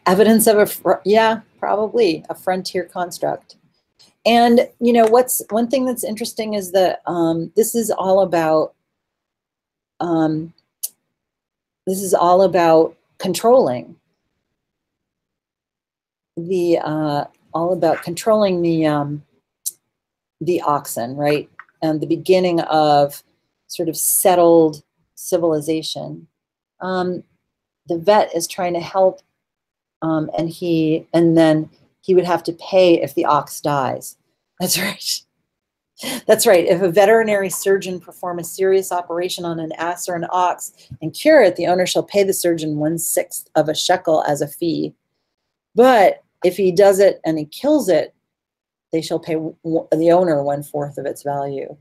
Evidence of probably a frontier construct. And, you know, one thing that's interesting is that this is all about controlling the oxen, right? And the beginning of sort of settled civilization. The vet is trying to help, and then he would have to pay if the ox dies. That's right. That's right. If a veterinary surgeon perform a serious operation on an ass or an ox and cure it, the owner shall pay the surgeon 1/6 of a shekel as a fee. But if he does it and he kills it, they shall pay the owner 1/4 of its value.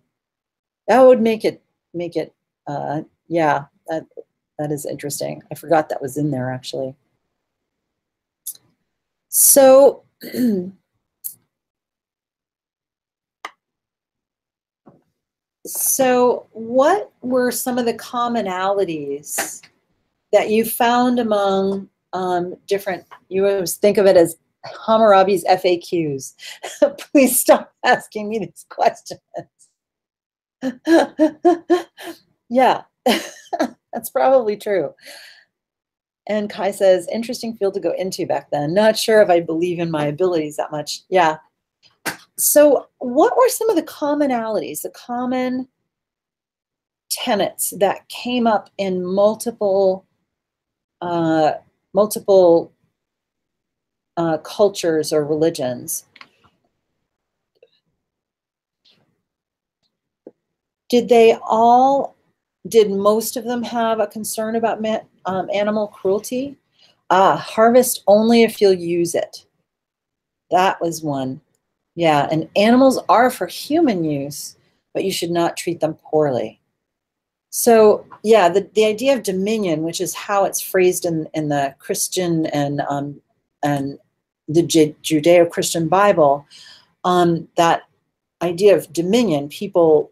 That would make it, yeah, that is interesting. I forgot that was in there actually. So, so what were some of the commonalities that you found among different, you always think of it as Hammurabi's FAQs. Please stop asking me these questions. Yeah, that's probably true. And Kai says, interesting field to go into back then. Not sure if I believe in my abilities that much. Yeah. So what were some of the commonalities, the common tenets that came up in multiple cultures or religions? Did most of them have a concern about animal cruelty? Harvest only if you'll use it. That was one. Yeah, and animals are for human use, but you should not treat them poorly. So yeah, the idea of dominion, which is how it's phrased in the Christian and the Judeo-Christian Bible, that idea of dominion, people,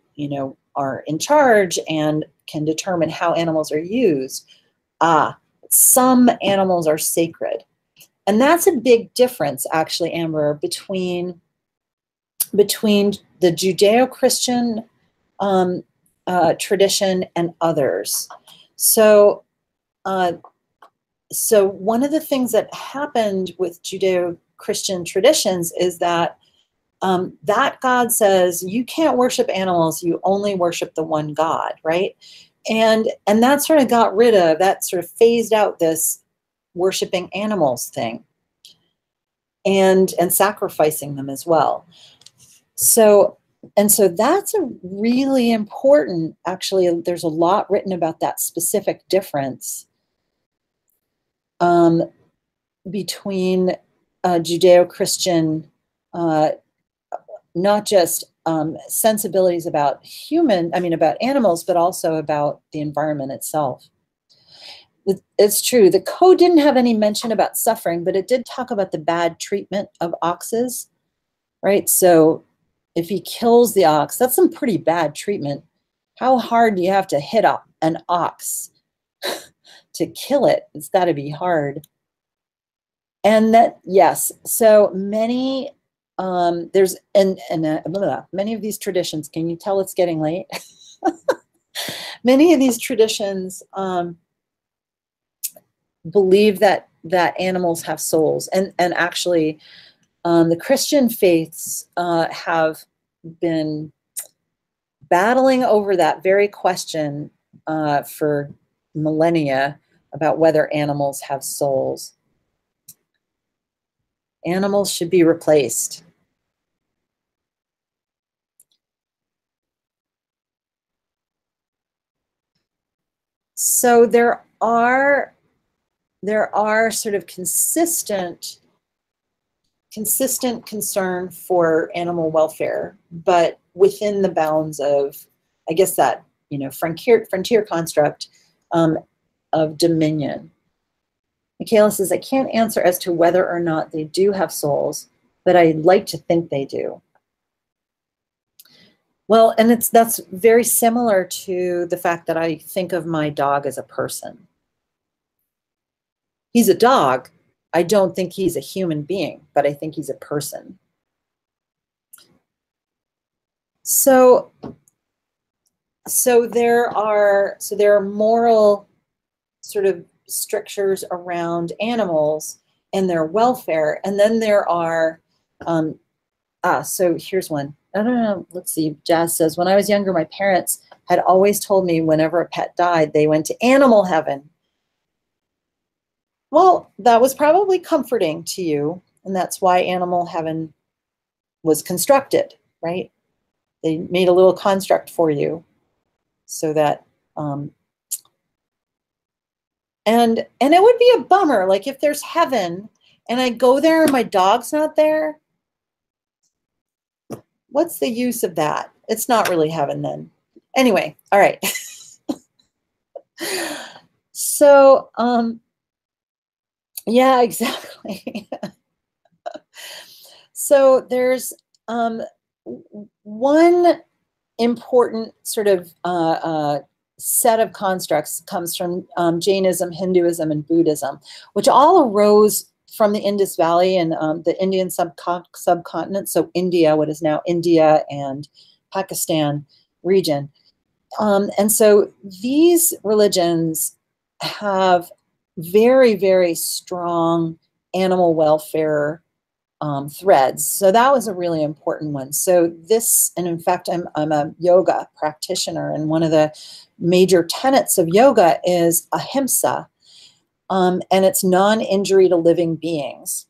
are in charge and can determine how animals are used. Some animals are sacred. And that's a big difference, actually, Amber, between the Judeo-Christian tradition and others. So one of the things that happened with Judeo-Christian traditions is that that God says you can't worship animals, you only worship the one God, right? And that sort of got rid of, that sort of phased out this worshiping animals thing and sacrificing them as well. So that's a really important, actually, there's a lot written about that specific difference between Judeo-Christian, not just sensibilities about about animals, but also about the environment itself. It's true, the code didn't have any mention about suffering, but it did talk about the bad treatment of oxes, right? So if he kills the ox, that's some pretty bad treatment. How hard do you have to hit an ox to kill it? It's got to be hard. And that, yes, so many, there's, many of these traditions, can you tell it's getting late? Many of these traditions believe that animals have souls. And actually, the Christian faiths have been battling over that very question for millennia about whether animals have souls. Animals should be replaced. So there are sort of consistent concern for animal welfare, but within the bounds of, I guess, that frontier construct of dominion. Michaela says, I can't answer as to whether or not they do have souls, but I'd like to think they do. Well, and that's very similar to the fact that I think of my dog as a person. He's a dog. I don't think he's a human being, but I think he's a person. So there are moral sort of strictures around animals and their welfare, and then there are so here's one. I don't know. Let's see. Jazz says, when I was younger, my parents had always told me whenever a pet died, they went to animal heaven. Well, that was probably comforting to you, and that's why animal heaven was constructed, right? They made a little construct for you so that, and it would be a bummer, like if there's heaven and I go there and my dog's not there, what's the use of that? It's not really heaven then. Anyway, all right. So, yeah, exactly. So there's one important sort of set of constructs comes from Jainism, Hinduism, and Buddhism, which all arose from the Indus Valley and the Indian subcontinent, so India, what is now India and Pakistan region. And so these religions have very, very strong animal welfare threads. So that was a really important one. So this, and in fact, I'm a yoga practitioner, and one of the major tenets of yoga is ahimsa, and it's non-injury to living beings,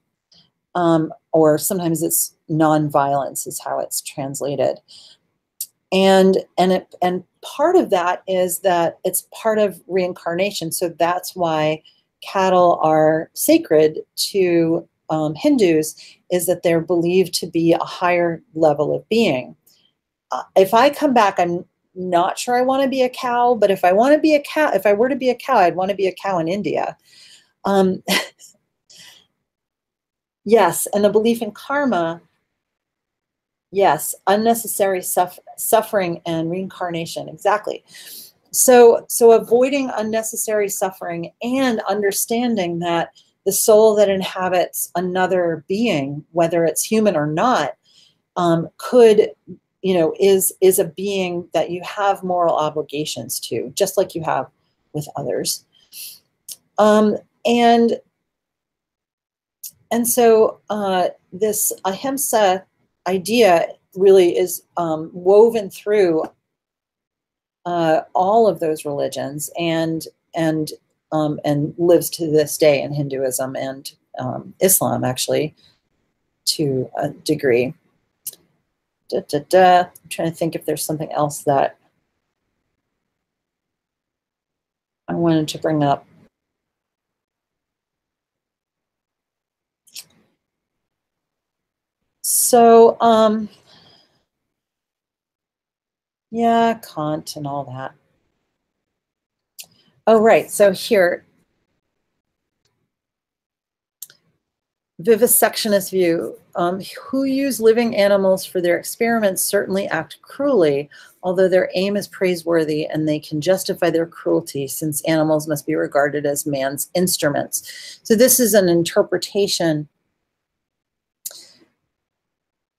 or sometimes it's non-violence is how it's translated. And part of that is that it's part of reincarnation. So that's why cattle are sacred to Hindus, is that they're believed to be a higher level of being. If I come back, I'm not sure I want to be a cow, but if I want to be a cow, if I were to be a cow, I'd want to be a cow in India. Yes, and the belief in karma. Yes, unnecessary suffering and reincarnation, exactly. So avoiding unnecessary suffering and understanding that the soul that inhabits another being, whether it's human or not, could, is a being that you have moral obligations to, just like you have with others. And so this ahimsa idea really is woven through all of those religions, and lives to this day in Hinduism and Islam, actually, to a degree. I'm trying to think if there's something else that I wanted to bring up. So, yeah, Kant and all that. Oh, right. So here, vivisectionist view. Who use living animals for their experiments certainly act cruelly, although their aim is praiseworthy and they can justify their cruelty, since animals must be regarded as man's instruments. So this is an interpretation.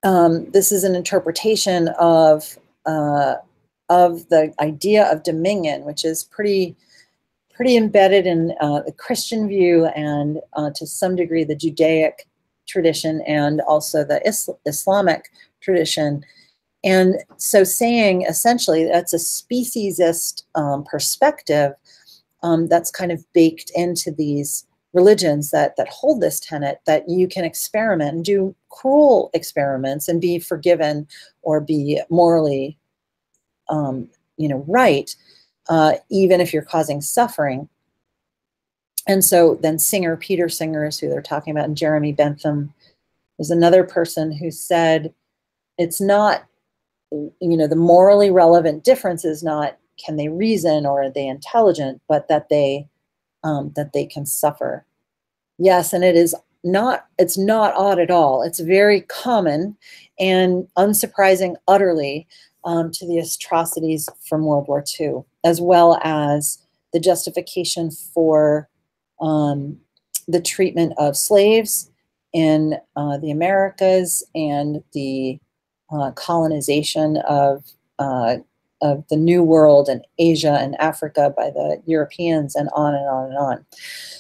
This is an interpretation of the idea of dominion, which is pretty embedded in the Christian view, and to some degree the Judaic tradition, and also the Islamic tradition. And so saying essentially that's a speciesist perspective that's kind of baked into these religions that hold this tenet, that you can experiment and do cruel experiments and be forgiven or be morally right, even if you're causing suffering. And so then Peter Singer is who they're talking about, and Jeremy Bentham was another person who said it's not, the morally relevant difference is not can they reason or are they intelligent, but that they can suffer. Yes, and it's not odd at all. It's very common and unsurprising utterly to the atrocities from World War II, as well as the justification for the treatment of slaves in the Americas, and the colonization of the New World and Asia and Africa by the Europeans, and on and on and on.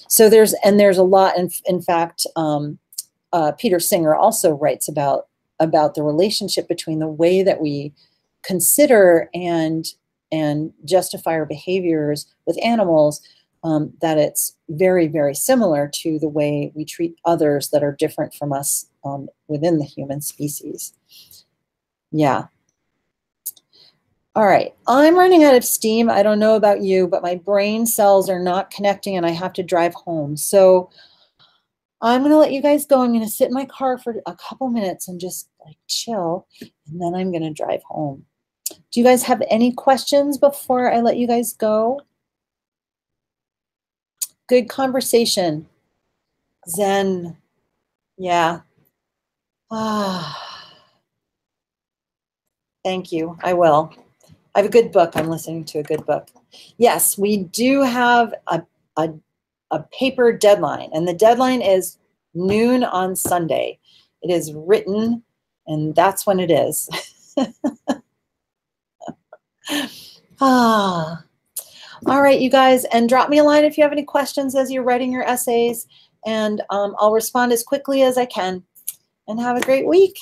So there's a lot. In fact, Peter Singer also writes about the relationship between the way that we consider and justify our behaviors with animals, that it's very, very similar to the way we treat others that are different from us within the human species. Yeah. All right, I'm running out of steam. I don't know about you, but my brain cells are not connecting and I have to drive home. So I'm going to let you guys go. I'm going to sit in my car for a couple minutes and just like chill, and then I'm going to drive home. Do you guys have any questions before I let you guys go? Good conversation. Zen. Yeah. Ah. Thank you. I will. I have a good book. I'm listening to a good book. Yes, we do have a paper deadline, and the deadline is noon on Sunday. It is written, and that's when it is. Ah. All right, you guys, and drop me a line if you have any questions as you're writing your essays, and I'll respond as quickly as I can. And have a great week.